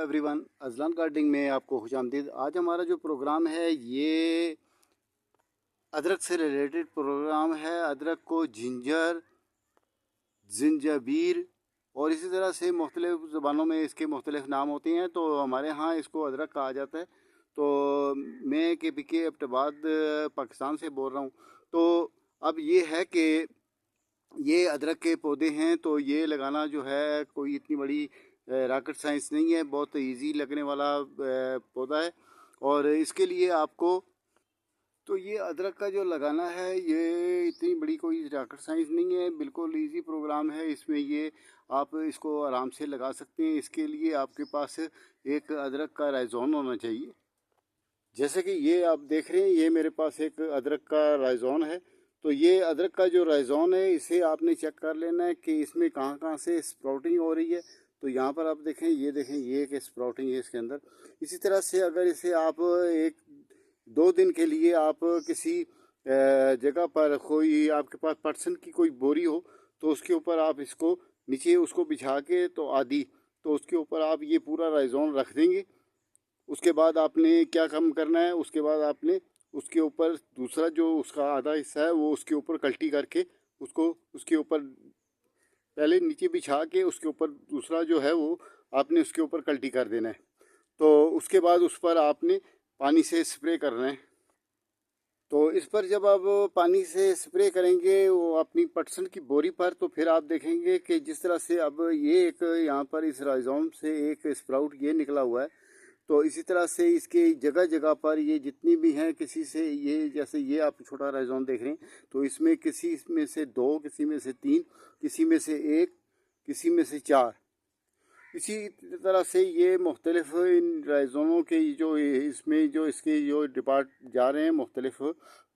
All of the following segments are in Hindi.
एवरीवन, अजलान गार्डनिंग में आपको खुशामदीद। आज हमारा जो प्रोग्राम है ये अदरक से रिलेटेड प्रोग्राम है। अदरक को जिंजर, जिंजबीर और इसी तरह से मुख्तलिफ़ ज़बानों में इसके मुख्तलिफ़ नाम होते हैं। तो हमारे यहाँ इसको अदरक कहा जाता है। तो मैं KPK एबटाबाद पाकिस्तान से बोल रहा हूँ। तो अब ये है कि ये अदरक के पौधे हैं, तो ये लगाना जो है कोई इतनी बड़ी रॉकेट साइंस नहीं है, बहुत इजी लगने वाला पौधा है। और इसके लिए आपको तो ये अदरक का जो लगाना है ये इतनी बड़ी कोई रॉकेट साइंस नहीं है, बिल्कुल इजी प्रोग्राम है। इसमें ये आप इसको आराम से लगा सकते हैं। इसके लिए आपके पास एक अदरक का राइजोन होना चाहिए। जैसे कि ये आप देख रहे हैं, ये मेरे पास एक अदरक का राइजोन है। तो ये अदरक का जो राइजोन है इसे आपने चेक कर लेना है कि इसमें कहाँ कहाँ से स्प्राउटिंग हो रही है। तो यहाँ पर आप देखें, ये देखें, ये एक स्प्राउटिंग है इसके अंदर। इसी तरह से अगर इसे आप 1-2 दिन के लिए आप किसी जगह पर, कोई आपके पास पटसन की कोई बोरी हो, तो उसके ऊपर आप इसको नीचे उसको बिछा के तो आदि, तो उसके ऊपर आप ये पूरा राइजोन रख देंगे। उसके बाद आपने क्या काम करना है, उसके बाद आपने उसके ऊपर दूसरा जो उसका आधा हिस्सा है वो उसके ऊपर कल्टी करके उसको उसके ऊपर पहले नीचे बिछा के उसके ऊपर दूसरा जो है वो आपने उसके ऊपर कल्टी कर देना है। तो उसके बाद उस पर आपने पानी से स्प्रे करना है। तो इस पर जब आप पानी से स्प्रे करेंगे वो अपनी पटसन की बोरी पर, तो फिर आप देखेंगे कि जिस तरह से अब ये एक यहाँ पर इस राइजोम से एक स्प्राउट ये निकला हुआ है। तो इसी तरह से इसके जगह जगह पर ये जितनी भी हैं, किसी से ये, जैसे ये आप छोटा राइजोन देख रहे हैं, तो इसमें किसी में से 2, किसी में से 3, किसी में से 1, किसी में से 4, इसी तरह से ये मुख्तलिफ इन राइजोनों के जो इसमें जो इसके जो डिपार्ट जा रहे हैं मुख्तलिफ,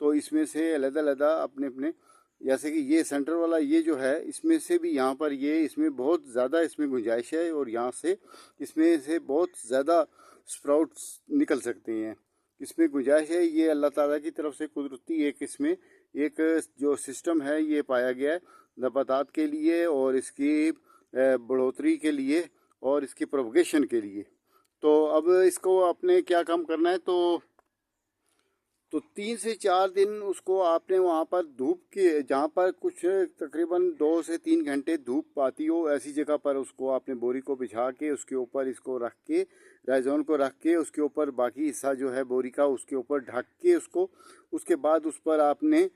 तो इसमें से अलग-अलग अपने अपने, जैसे कि ये सेंटर वाला ये जो है, इसमें से भी यहाँ पर ये इसमें बहुत ज़्यादा इसमें गुंजाइश है और यहाँ से इसमें से बहुत ज़्यादा स्प्राउट्स निकल सकते हैं। इसमें गुंजाइश है। ये अल्लाह ताला की तरफ से कुदरती एक इसमें एक जो सिस्टम है ये पाया गया है नबातात के लिए और इसकी बढ़ोतरी के लिए और इसकी प्रोपगेशन के लिए। तो अब इसको आपने क्या काम करना है, तो 3 से 4 दिन उसको आपने वहाँ पर धूप के, जहाँ पर कुछ तकरीबन 2 से 3 घंटे धूप आती हो, ऐसी जगह पर उसको आपने बोरी को बिछा के उसके ऊपर इसको रख के, राइजोन को रख के, उसके ऊपर बाकी हिस्सा जो है बोरी का उसके ऊपर ढक के उसको, उसके बाद उस पर आपने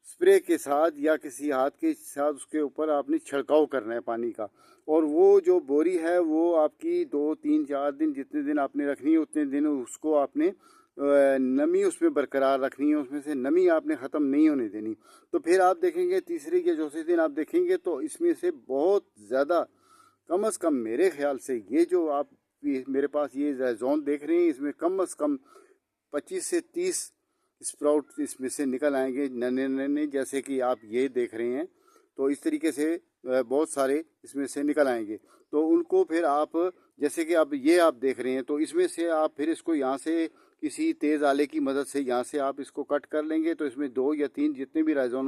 स्प्रे के साथ या किसी हाथ के साथ उसके ऊपर आपने छिड़काव करना है पानी का। और वो जो बोरी है वो आपकी 2-3-4 दिन, जितने दिन आपने रखनी है उतने दिन उसको आपने नमी उसमें बरकरार रखनी है, उसमें से नमी आपने ख़त्म नहीं होने देनी। तो फिर आप देखेंगे तीसरे या चौथे दिन आप देखेंगे तो इसमें से बहुत ज़्यादा, कम अज़ कम मेरे ख्याल से ये जो आप मेरे पास ये जोन देख रहे हैं, इसमें कम अज़ कम 25 से 30 स्प्राउट इसमें से निकल आएंगे नन्हे नन्हे, जैसे कि आप ये देख रहे हैं। तो इस तरीके से बहुत सारे इसमें से निकल आएंगे। तो उनको फिर आप, जैसे कि अब ये आप देख रहे हैं, तो इसमें से आप फिर इसको यहाँ से किसी तेज़ आले की मदद से यहाँ से आप इसको कट कर लेंगे। तो इसमें 2 या 3 जितने भी राइजोन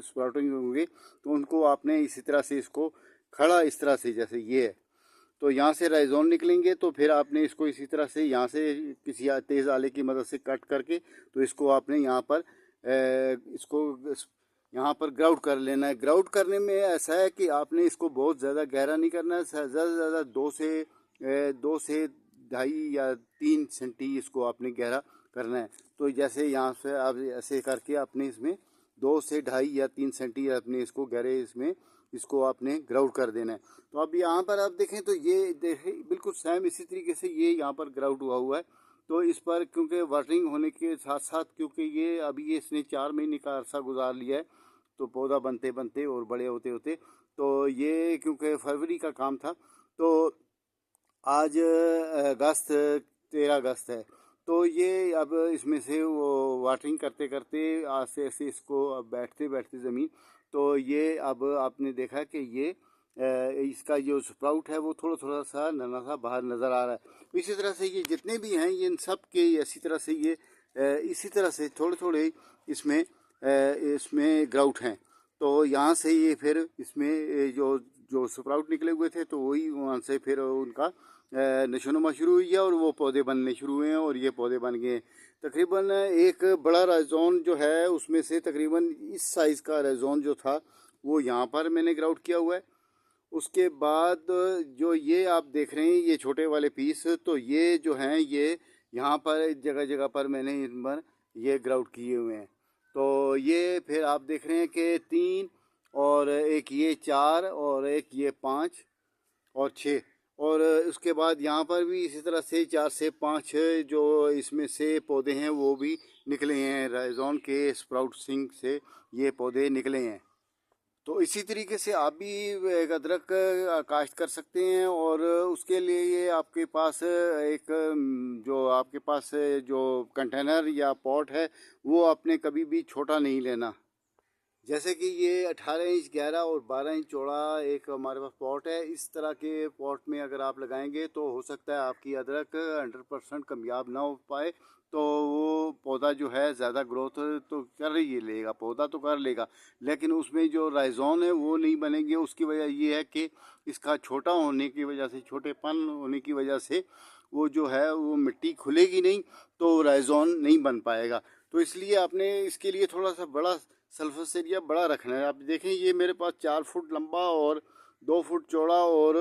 स्प्राउटिंग होंगे, तो उनको आपने इसी तरह से इसको खड़ा इस तरह से, जैसे ये है, तो यहाँ से राइजोन निकलेंगे। तो फिर आपने इसको इसी तरह से यहाँ से किसी तेज़ आले की मदद से कट करके, तो इसको आपने यहाँ पर इसको यहाँ पर ग्राउट कर लेना है। ग्राउट करने में ऐसा है कि आपने इसको बहुत ज़्यादा गहरा नहीं करना है, ज़्यादा से ज़्यादा 2 से 2.5 या 3 सेंटी इसको आपने गहरा करना है। तो जैसे यहाँ से आप ऐसे करके अपने इसमें 2 से 2.5 या 3 सेंटी अपने इसको गहरे इसमें इसको आपने ग्राउट कर देना है। तो अब यहाँ पर आप देखें तो ये देखें बिल्कुल सेम इसी तरीके से ये यहाँ पर ग्राउट हुआ है। तो इस पर क्योंकि वाटरिंग होने के साथ साथ, क्योंकि ये अभी इसने 4 महीने का अरसा गुजार लिया है, तो पौधा बनते बनते और बड़े होते होते, तो ये क्योंकि फरवरी का काम था, तो आज अगस्त 13 अगस्त है। तो ये अब इसमें से वो वाटरिंग करते करते आस्ते आस्ते इसको अब बैठते बैठते ज़मीन, तो ये अब आपने देखा कि ये इसका जो स्प्राउट है वो थोड़ा थोड़ा सा नन्हा सा बाहर नज़र आ रहा है। इसी तरह से ये जितने भी हैं इन सब के इसी तरह से ये इसी तरह से थोड़े थोड़े इसमें ग्राउट हैं। तो यहाँ से ये फिर इसमें जो जो स्प्राउट निकले हुए थे, तो वही वहाँ से फिर उनका नशोनुमा शुरू हुई है और वो पौधे बनने शुरू हुए हैं और ये पौधे बन गए। तकरीबन एक बड़ा राइजोन जो है उसमें से तकरीबन इस साइज़ का राइजोन जो था वो यहाँ पर मैंने ग्राउट किया हुआ है। उसके बाद जो ये आप देख रहे हैं ये छोटे वाले पीस, तो ये जो हैं ये यहाँ पर जगह जगह पर मैंने इन पर ये ग्राउट किए हुए हैं। तो ये फिर आप देख रहे हैं कि 3 और एक ये 4 और एक ये 5 और 6, और उसके बाद यहाँ पर भी इसी तरह से 4 से 5 जो इसमें से पौधे हैं वो भी निकले हैं, राइजोन के स्प्राउटिंग से ये पौधे निकले हैं। तो इसी तरीके से आप भी एक अदरक काश्त कर सकते हैं, और उसके लिए ये आपके पास एक जो आपके पास जो कंटेनर या पॉट है वो आपने कभी भी छोटा नहीं लेना। जैसे कि ये 18 इंच गहरा और 12 इंच चौड़ा एक हमारे पास पॉट है। इस तरह के पॉट में अगर आप लगाएंगे तो हो सकता है आपकी अदरक 100% कामयाब ना हो पाए, तो वो पौधा जो है ज़्यादा ग्रोथ तो कर ही लेगा, पौधा तो कर लेगा, लेकिन उसमें जो राइजोन है वो नहीं बनेंगे। उसकी वजह ये है कि इसका छोटा होने की वजह से, छोटेपन होने की वजह से वो जो है वो मिट्टी खुलेगी नहीं, तो राइजोन नहीं बन पाएगा। तो इसलिए आपने इसके लिए थोड़ा सा बड़ा सल्फस एरिया बड़ा रखना है। आप देखें ये मेरे पास 4 फुट लंबा और 2 फुट चौड़ा और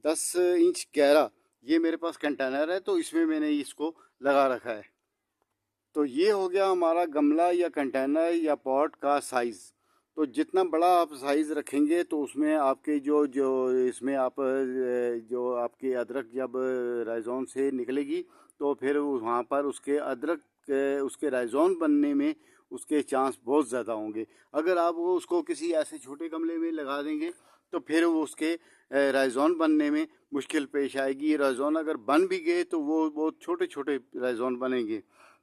10 इंच गहरा ये मेरे पास कंटेनर है, तो इसमें मैंने इसको लगा रखा है। तो ये हो गया हमारा गमला या कंटेनर या पॉट का साइज़। तो जितना बड़ा आप साइज़ रखेंगे तो उसमें आपके जो जो इसमें आप जो आपके अदरक जब राइजोन से निकलेगी तो फिर वहाँ पर उसके अदरक उसके राइजोन बनने में उसके चांस बहुत ज़्यादा होंगे। अगर आप वो उसको किसी ऐसे छोटे गमले में लगा देंगे तो फिर वो उसके राइजोन बनने में मुश्किल पेश आएगी। राइजोन अगर बन भी गए तो वो बहुत छोटे छोटे राइजोन बनेंगे।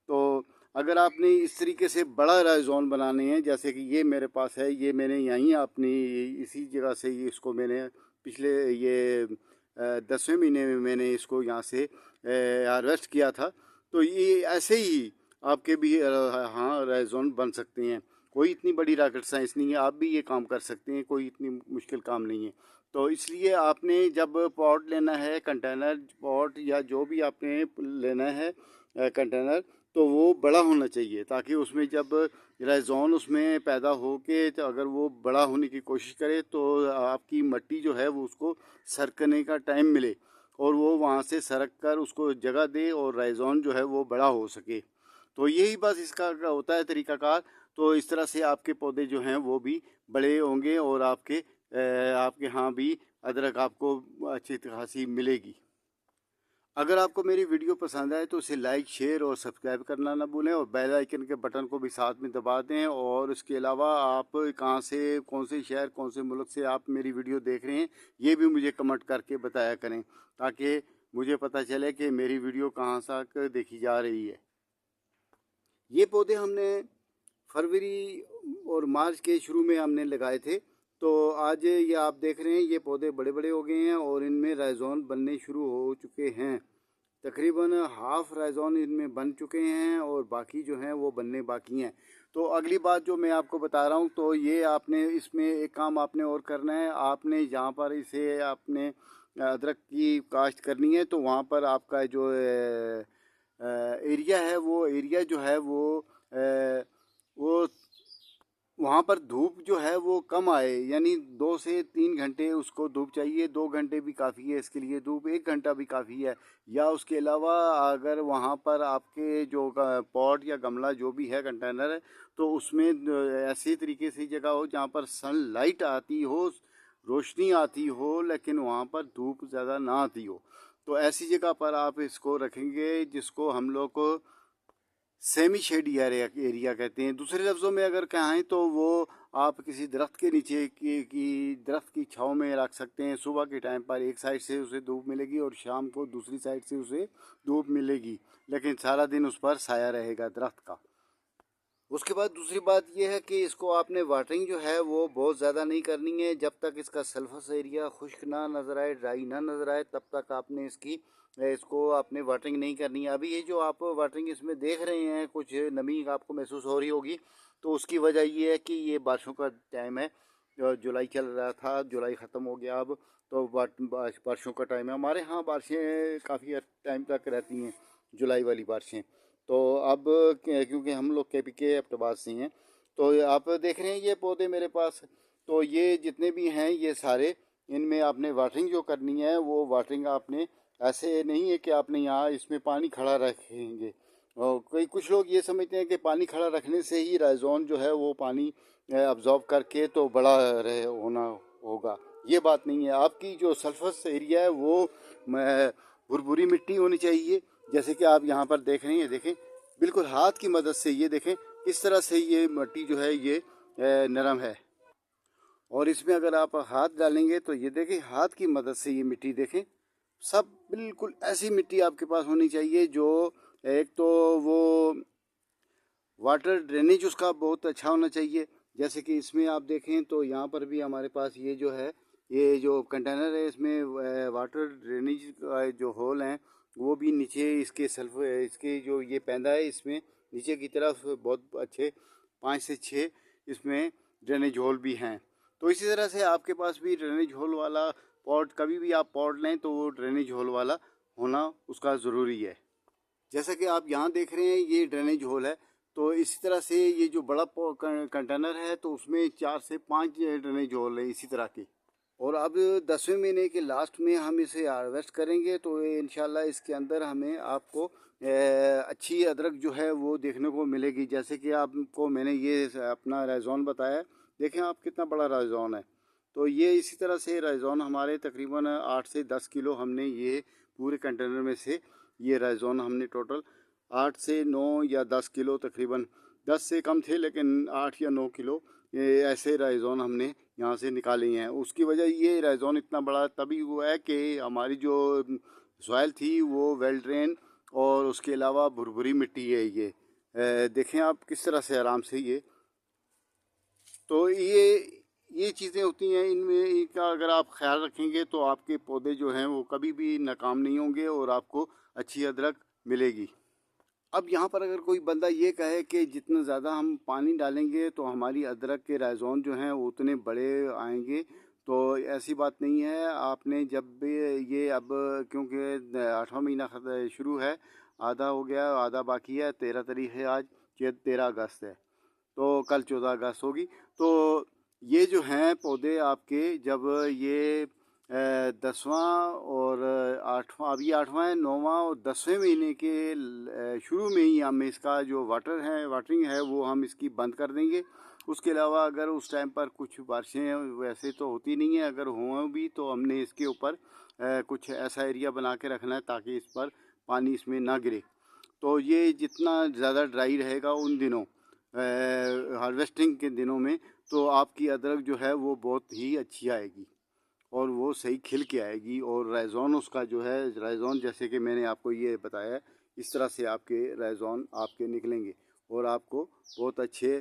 तो अगर आपने इस तरीके से बड़ा राइजोन बनाने हैं, जैसे कि ये मेरे पास है, ये मैंने यहीं अपनी इसी जगह से इसको मैंने पिछले ये 10वें महीने में मैंने इसको यहाँ से हार्वेस्ट किया था। तो ये ऐसे ही आपके भी हाँ राइजोन बन सकते हैं। कोई इतनी बड़ी रॉकेट साइंस नहीं है, आप भी ये काम कर सकते हैं, कोई इतनी मुश्किल काम नहीं है। तो इसलिए आपने जब पॉट लेना है, कंटेनर पॉट या जो भी आपने लेना है कंटेनर, तो वो बड़ा होना चाहिए ताकि उसमें जब राइजोन उसमें पैदा हो के तो अगर वो बड़ा होने की कोशिश करे तो आपकी मिट्टी जो है वो उसको सरकने का टाइम मिले और वो वहाँ से सरक कर उसको जगह दे और राइजोन जो है वो बड़ा हो सके। तो यही बस इसका होता है तरीक़ाकार। तो इस तरह से आपके पौधे जो हैं वो भी बड़े होंगे और आपके यहाँ भी अदरक आपको अच्छी खासी मिलेगी। अगर आपको मेरी वीडियो पसंद आए तो उसे लाइक, शेयर और सब्सक्राइब करना ना भूलें, और बेल आइकन के बटन को भी साथ में दबा दें। और इसके अलावा आप कहाँ से, कौन से शहर, कौन से मुल्क से आप मेरी वीडियो देख रहे हैं ये भी मुझे कमेंट करके बताया करें, ताकि मुझे पता चले कि मेरी वीडियो कहाँ तक देखी जा रही है। ये पौधे हमने फरवरी और मार्च के शुरू में हमने लगाए थे। तो आज ये आप देख रहे हैं ये पौधे बड़े बड़े हो गए हैं और इनमें राइजोन बनने शुरू हो चुके हैं। तकरीबन हाफ राइजोन इनमें बन चुके हैं और बाकी जो हैं वो बनने बाकी हैं। तो अगली बात जो मैं आपको बता रहा हूँ, तो ये आपने इसमें एक काम आपने और करना है। आपने जहाँ पर इसे आपने अदरक की काश्त करनी है तो वहाँ पर आपका जो एरिया है वो एरिया जो है वो वहाँ पर धूप जो है वो कम आए, यानी 2 से 3 घंटे उसको धूप चाहिए। 2 घंटे भी काफ़ी है इसके लिए, धूप 1 घंटा भी काफ़ी है। या उसके अलावा अगर वहाँ पर आपके जो पॉट या गमला जो भी है कंटेनर है तो उसमें ऐसे तरीके से जगह हो जहाँ पर सनलाइट आती हो, रोशनी आती हो, लेकिन वहाँ पर धूप ज़्यादा ना आती हो। तो ऐसी जगह पर आप इसको रखेंगे जिसको हम लोग को सेमी शेड एरिया कहते हैं। दूसरे लफ्ज़ों में अगर कहें तो वो आप किसी दरख्त के नीचे की दरख्त की छाँव में रख सकते हैं। सुबह के टाइम पर एक साइड से उसे धूप मिलेगी और शाम को दूसरी साइड से उसे धूप मिलेगी, लेकिन सारा दिन उस पर साया रहेगा दरख्त का। उसके बाद दूसरी बात यह है कि इसको आपने वाटरिंग जो है वो बहुत ज़्यादा नहीं करनी है। जब तक इसका सल्फस एरिया खुश्क ना नज़र आए, ड्राई ना नज़र आए, तब तक आपने इसको आपने वाटरिंग नहीं करनी है। अभी ये जो आप वाटरिंग इसमें देख रहे हैं, कुछ नमी आपको महसूस हो रही होगी, तो उसकी वजह ये है कि ये बारिशों का टाइम है, जुलाई चल रहा था, जुलाई ख़त्म हो गया अब, तो बारिशों का टाइम है हमारे यहाँ। बारिशें काफ़ी टाइम तक रहती हैं, जुलाई वाली बारिशें। तो अब क्योंकि हम लोग KPK अब्टाबाद से हैं, तो आप देख रहे हैं ये पौधे मेरे पास, तो ये जितने भी हैं ये सारे, इनमें आपने वाटरिंग जो करनी है वो वाटरिंग आपने ऐसे नहीं है कि आपने यहाँ इसमें पानी खड़ा रखेंगे। और कई कुछ लोग ये समझते हैं कि पानी खड़ा रखने से ही राइजोन जो है वो पानी अब्जॉर्ब करके तो बड़ा रहे होना होगा। ये बात नहीं है। आपकी जो सरफेस एरिया है वो भुरभुरी मिट्टी होनी चाहिए, जैसे कि आप यहाँ पर देख रहे हैं। देखें बिल्कुल हाथ की मदद से, ये देखें किस तरह से ये मिट्टी जो है ये नरम है। और इसमें अगर आप हाथ डालेंगे तो ये देखें हाथ की मदद से ये मिट्टी देखें, सब बिल्कुल ऐसी मिट्टी आपके पास होनी चाहिए जो एक तो वो वाटर ड्रेनेज उसका बहुत अच्छा होना चाहिए। जैसे कि इसमें आप देखें तो यहाँ पर भी हमारे पास ये जो है, ये जो कंटेनर है इसमें वाटर ड्रेनेज का जो होल हैं वो भी नीचे इसके सेल्फ, इसके जो ये पैदा है इसमें नीचे की तरफ बहुत अच्छे 5 से 6 इसमें ड्रेनेज होल भी हैं। तो इसी तरह से आपके पास भी ड्रेनेज होल वाला पॉट, कभी भी आप पॉट लें तो वो ड्रेनेज होल वाला होना उसका ज़रूरी है। जैसा कि आप यहाँ देख रहे हैं ये ड्रेनेज होल है, तो इसी तरह से ये जो बड़ा कंटेनर है तो उसमें 4 से 5 ड्रेनेज होल है इसी तरह के। और अब 10वें महीने के लास्ट में हम इसे हार्वेस्ट करेंगे तो इंशाल्लाह इसके अंदर हमें आपको अच्छी अदरक जो है वो देखने को मिलेगी। जैसे कि आपको मैंने ये अपना राइजोन बताया, देखें आप कितना बड़ा राइजोन है। तो ये इसी तरह से राइजोन हमारे तकरीबन 8 से 10 किलो हमने ये पूरे कंटेनर में से ये राइजोन हमने टोटल 8 से 9 या 10 किलो, तकरीबन 10 से कम थे लेकिन 8 या 9 किलो ये ऐसे राइजोन हमने यहाँ से निकाले हैं। उसकी वजह ये राइजोन इतना बड़ा तभी हुआ है कि हमारी जो सॉइल थी वो वेल ड्रेन और उसके अलावा भुरभुरी मिट्टी है ये। देखें आप किस तरह से आराम से ये, तो ये चीज़ें होती हैं, इनमें इनका अगर आप ख्याल रखेंगे तो आपके पौधे जो हैं वो कभी भी नाकाम नहीं होंगे और आपको अच्छी अदरक मिलेगी। अब यहाँ पर अगर कोई बंदा ये कहे कि जितना ज़्यादा हम पानी डालेंगे तो हमारी अदरक के राइजोन जो हैं वो उतने बड़े आएंगे, तो ऐसी बात नहीं है। आपने जब भी ये अब क्योंकि 8वां महीना शुरू है, आधा हो गया आधा बाकी है, 13 तारीख है आज, 13 अगस्त है, तो कल 14 अगस्त होगी। तो ये जो हैं पौधे आपके जब ये 10वां और 8वां, अभी 8वां है, 9वां और 10वें महीने के शुरू में ही हम इसका जो वाटरिंग है वो हम इसकी बंद कर देंगे। उसके अलावा अगर उस टाइम पर कुछ बारिशें वैसे तो होती नहीं है, अगर हों भी तो हमने इसके ऊपर कुछ ऐसा एरिया बना के रखना है ताकि इस पर पानी इसमें ना गिरे। तो ये जितना ज़्यादा ड्राई रहेगा उन दिनों हार्वेस्टिंग के दिनों में, तो आपकी अदरक जो है वो बहुत ही अच्छी आएगी और वो सही खिल के आएगी। और राइजोन उसका जो है, राइजोन जैसे कि मैंने आपको ये बताया, इस तरह से आपके राइजोन आपके निकलेंगे और आपको बहुत अच्छे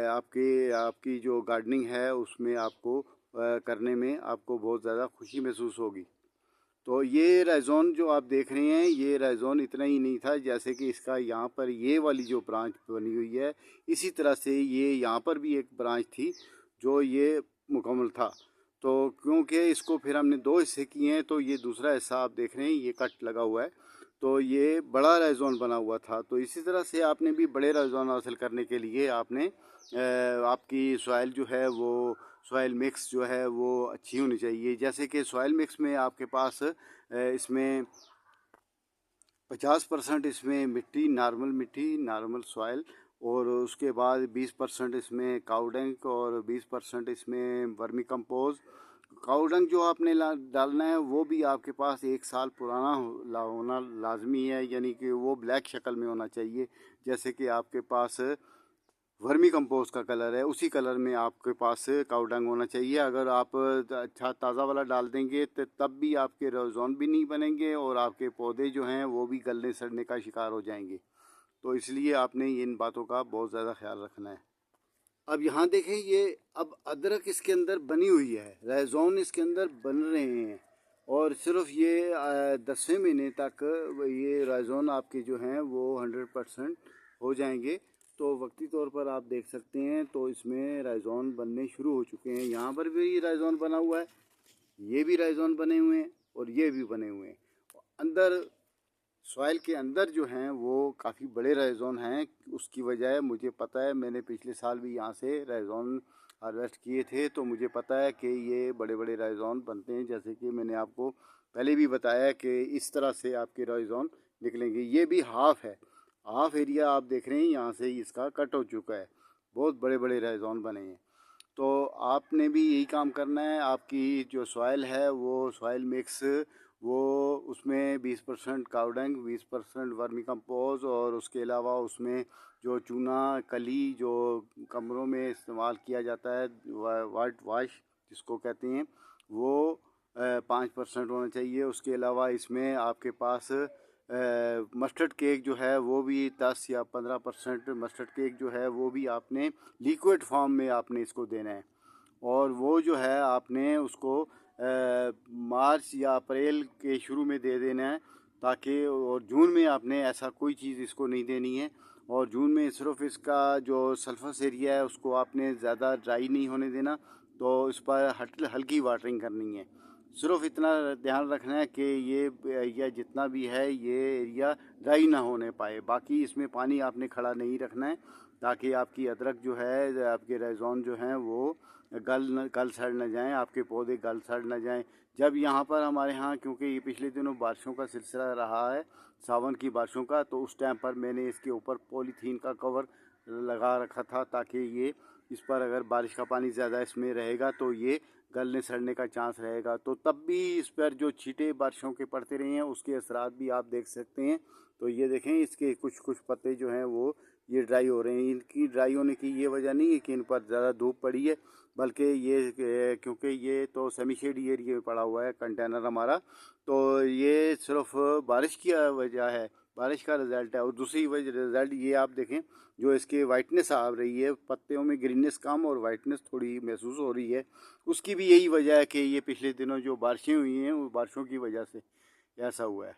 आपकी जो गार्डनिंग है उसमें आपको करने में आपको बहुत ज़्यादा खुशी महसूस होगी। तो ये राइजोन जो आप देख रहे हैं ये राइजोन इतना ही नहीं था, जैसे कि इसका यहाँ पर ये वाली जो ब्रांच बनी हुई है इसी तरह से ये यहाँ पर भी एक ब्रांच थी जो ये मुकम्मल था। तो क्योंकि इसको फिर हमने 2 हिस्से किए हैं तो ये दूसरा हिस्सा आप देख रहे हैं ये कट लगा हुआ है, तो ये बड़ा राइजोन बना हुआ था। तो इसी तरह से आपने भी बड़े राइजोन हासिल करने के लिए आपने आपकी सॉइल जो है वो सॉइल मिक्स जो है वो अच्छी होनी चाहिए। जैसे कि सॉइल मिक्स में आपके पास इसमें 50% इसमें मिट्टी नॉर्मल सॉइल, और उसके बाद 20% इसमें काउडंग और 20% इसमें वर्मी कंपोज। काउडंग जो आपने डालना है वो भी आपके पास 1 साल पुराना होना लाजमी है, यानी कि वो ब्लैक शक्ल में होना चाहिए। जैसे कि आपके पास वर्मी कंपोस्ट का कलर है उसी कलर में आपके पास काउडंग होना चाहिए। अगर आप अच्छा ताज़ा वाला डाल देंगे तो तब भी आपके राइजोन भी नहीं बनेंगे और आपके पौधे जो हैं वो भी गलने सड़ने का शिकार हो जाएंगे। तो इसलिए आपने इन बातों का बहुत ज़्यादा ख्याल रखना है। अब यहाँ देखें ये अब अदरक इसके अंदर बनी हुई है, राइजोन इसके अंदर बन रहे हैं और सिर्फ ये 10वें महीने तक ये राइजोन आपके जो हैं वो 100% हो जाएंगे। तो वक्ती तौर पर आप देख सकते हैं तो इसमें राइजोन बनने शुरू हो चुके हैं। यहाँ पर भी राइजोन बना हुआ है, ये भी राइजोन बने हुए हैं और ये भी बने हुए हैं। अंदर सॉइल के अंदर जो हैं वो काफ़ी बड़े राइजोन हैं। उसकी वजह मुझे पता है, मैंने पिछले साल भी यहाँ से राइजोन हार्वेस्ट किए थे, तो मुझे पता है कि ये बड़े बड़े राइजोन बनते हैं। जैसे कि मैंने आपको पहले भी बताया कि इस तरह से आपके राइजोन निकलेंगे। ये भी हाफ है, हाफ एरिया आप देख रहे हैं, यहाँ से इसका कट हो चुका है। बहुत बड़े बड़े राइजोन बने हैं। तो आपने भी यही काम करना है। आपकी जो सॉइल है वो सॉइल मिक्स, वो उसमें 20% कावडंग, 20% वर्मी कंपोज, और उसके अलावा उसमें जो चूना कली जो कमरों में इस्तेमाल किया जाता है, वाइट वाश जिसको कहते हैं, वो 5% होना चाहिए। उसके अलावा इसमें आपके पास मस्टर्ड केक जो है वो भी 10 या 15% मस्टर्ड केक जो है वो भी आपने लिक्विड फॉर्म में आपने इसको देना है। और वो जो है आपने उसको मार्च या अप्रैल के शुरू में दे देना है, ताकि और जून में आपने ऐसा कोई चीज़ इसको नहीं देनी है। और जून में सिर्फ इसका जो सल्फस एरिया है उसको आपने ज़्यादा ड्राई नहीं होने देना, तो इस पर हल्की वाटरिंग करनी है। सिर्फ इतना ध्यान रखना है कि ये एरिया जितना भी है ये एरिया ड्राई ना होने पाए। बाकी इसमें पानी आपने खड़ा नहीं रखना है, ताकि आपकी अदरक जो है, आपके राइजोन जो हैं वो गल सड़ न जाएं, आपके पौधे गल सड़ न जाएं। जब यहाँ पर हमारे यहाँ, क्योंकि ये पिछले दिनों बारिशों का सिलसिला रहा है, सावन की बारिशों का, तो उस टाइम पर मैंने इसके ऊपर पॉलीथीन का कवर लगा रखा था, ताकि ये इस पर अगर बारिश का पानी ज़्यादा इसमें रहेगा तो ये गलने सड़ने का चांस रहेगा। तो तब भी इस पर जो छींटे बारिशों के पड़ते रहे हैं उसके असरात भी आप देख सकते हैं। तो ये देखें, इसके कुछ कुछ पत्ते जो हैं वो ये ड्राई हो रहे हैं। इनकी ड्राई होने की ये वजह नहीं है कि इन पर ज़्यादा धूप पड़ी है, बल्कि ये क्योंकि ये तो सेमी शेडी एरिया में पड़ा हुआ है कंटेनर हमारा, तो ये सिर्फ बारिश की वजह है, बारिश का रिज़ल्ट है। और दूसरी वजह रिज़ल्ट ये आप देखें, जो इसके वाइटनेस आ रही है, पत्तियों में ग्रीननेस कम और वाइटनेस थोड़ी महसूस हो रही है, उसकी भी यही वजह है कि ये पिछले दिनों जो बारिशें हुई हैं उस बारिशों की वजह से ऐसा हुआ है।